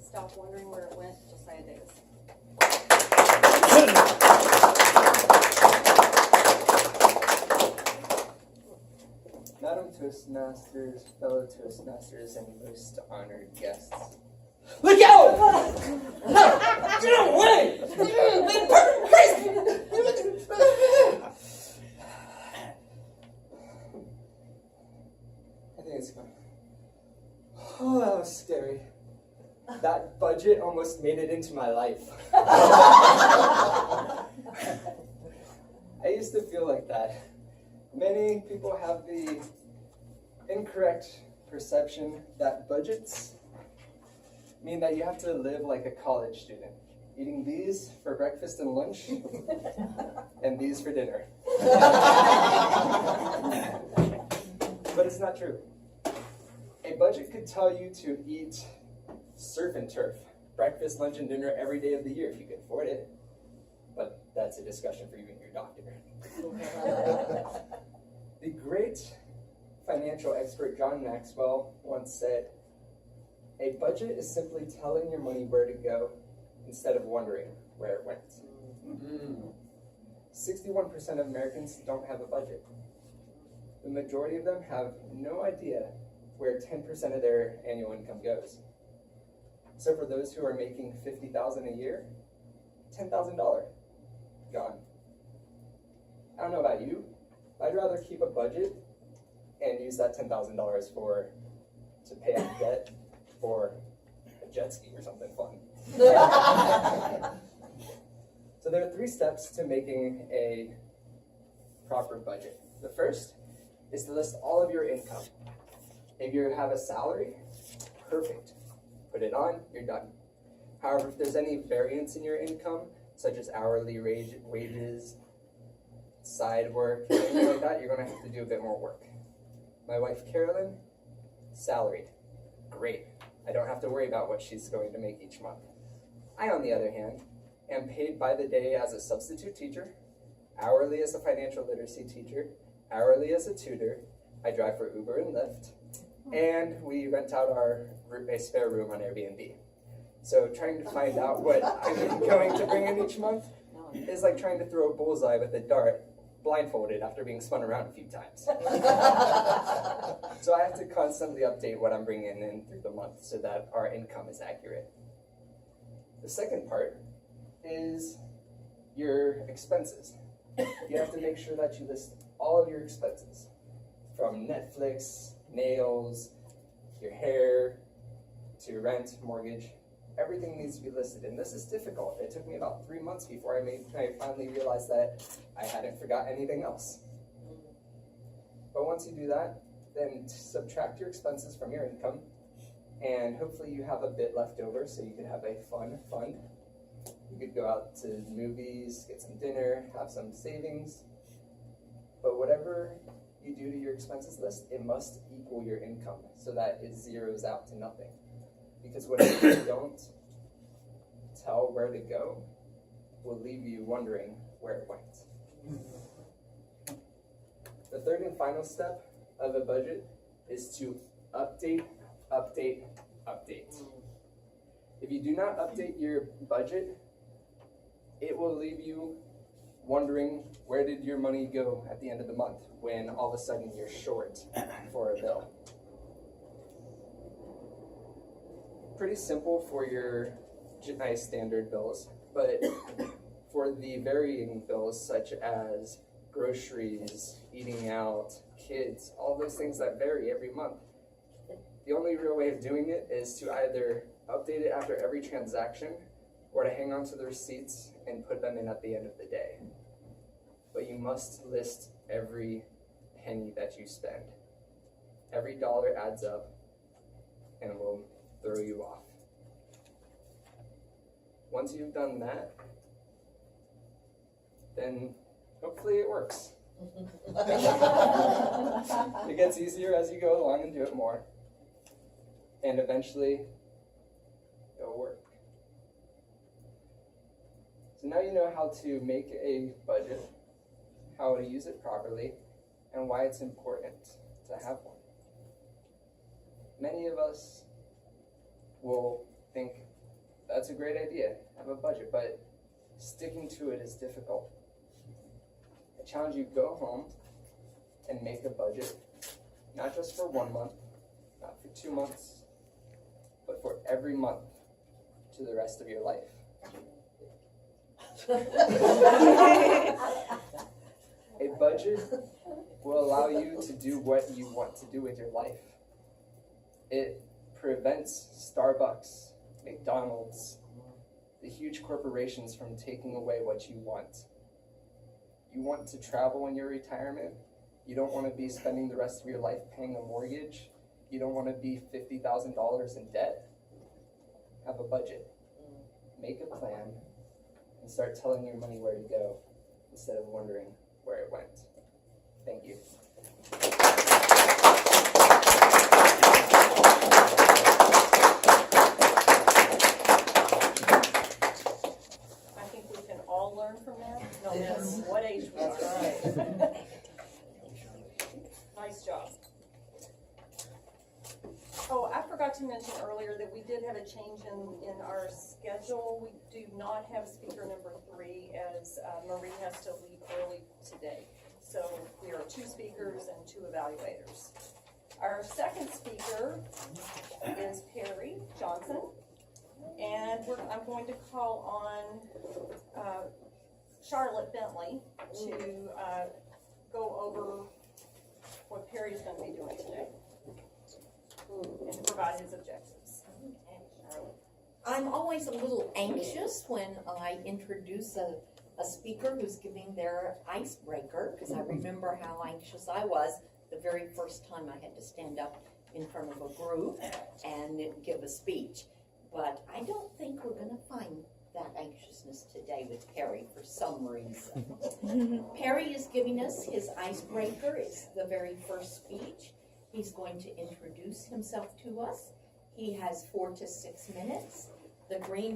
stop wondering where it went, Josiah Davis. Madam Toastmasters, fellow Toastmasters, and most honored guests. Look out! Get away! I think it's fine. Oh, that was scary. That budget almost made it into my life. I used to feel like that. Many people have the incorrect perception that budgets mean that you have to live like a college student, eating these for breakfast and lunch, and these for dinner. But it's not true. A budget could tell you to eat surf and turf, breakfast, lunch, and dinner every day of the year if you can afford it. But that's a discussion for you and your doctor. The great financial expert John Maxwell once said, "A budget is simply telling your money where to go instead of wondering where it went." 61% of Americans don't have a budget. The majority of them have no idea where 10% of their annual income goes. So for those who are making $50,000 a year, $10,000 gone. I don't know about you, I'd rather keep a budget and use that $10,000 to pay off debt for a jet ski or something fun. So there are 3 steps to making a proper budget. The first is to list all of your income. If you have a salary, perfect. Put it on, you're done. However, if there's any variance in your income, such as hourly wages, side work, anything like that, you're going to have to do a bit more work. My wife, Carolyn, salaried. Great. I don't have to worry about what she's going to make each month. I, on the other hand, am paid by the day as a substitute teacher, hourly as a financial literacy teacher, hourly as a tutor. I drive for Uber and Lyft, and we rent out a spare room on Airbnb. So trying to find out what I'm going to bring in each month is like trying to throw a bullseye with a dart blindfolded after being spun around a few times. So I have to constantly update what I'm bringing in through the month so that our income is accurate. The second part is your expenses. You have to make sure that you list all of your expenses, from Netflix, nails, your hair, to rent, mortgage. Everything needs to be listed, and this is difficult. It took me about 3 months before I finally realized that I hadn't forgot anything else. But once you do that, then subtract your expenses from your income, and hopefully you have a bit left over so you can have a fun fund. You could go out to movies, get some dinner, have some savings. But whatever you do to your expenses list, it must equal your income so that it zeroes out to nothing. Because whatever you don't tell where to go will leave you wondering where it went. The third and final step of a budget is to update, update, update. If you do not update your budget, it will leave you wondering where did your money go at the end of the month when all of a sudden you're short for a bill. Pretty simple for your nice standard bills, but for the varying bills such as groceries, eating out, kids, all those things that vary every month, the only real way of doing it is to either update it after every transaction or to hang on to the receipts and put them in at the end of the day. But you must list every penny that you spend. Every dollar adds up and will throw you off. Once you've done that, then hopefully it works. It gets easier as you go along and do it more. And eventually, it'll work. So now you know how to make a budget, how to use it properly, and why it's important to have one. Many of us will think that's a great idea. Have a budget, but sticking to it is difficult. I challenge you, go home and make a budget, not just for 1 month, not for 2 months, but for every month to the rest of your life. A budget will allow you to do what you want to do with your life. It prevents Starbucks, McDonald's, the huge corporations from taking away what you want. You want to travel in your retirement. You don't want to be spending the rest of your life paying a mortgage. You don't want to be $50,000 in debt. Have a budget. Make a plan and start telling your money where to go instead of wondering where it went. Thank you. I think we can all learn from that, no matter Yes. what age we That's are. right. Nice job. Oh, I forgot to mention earlier that we did have a change in our schedule. We do not have speaker number 3 as Marie has to leave early today. So we are 2 speakers and 2 evaluators. Our second speaker is Perry Johnson. And I'm going to call on Charlotte Bentley to go over what Perry is going to be doing today and to provide his objectives. Charlotte. I'm always a little anxious when I introduce a speaker who's giving their icebreaker, because I remember how anxious I was the very first time I had to stand up in front of a group and give a speech. But I don't think we're going to find that anxiousness today with Perry for some reason. Perry is giving us his icebreaker. It's the very first speech. He's going to introduce himself to us. He has 4 to 6 minutes. The green will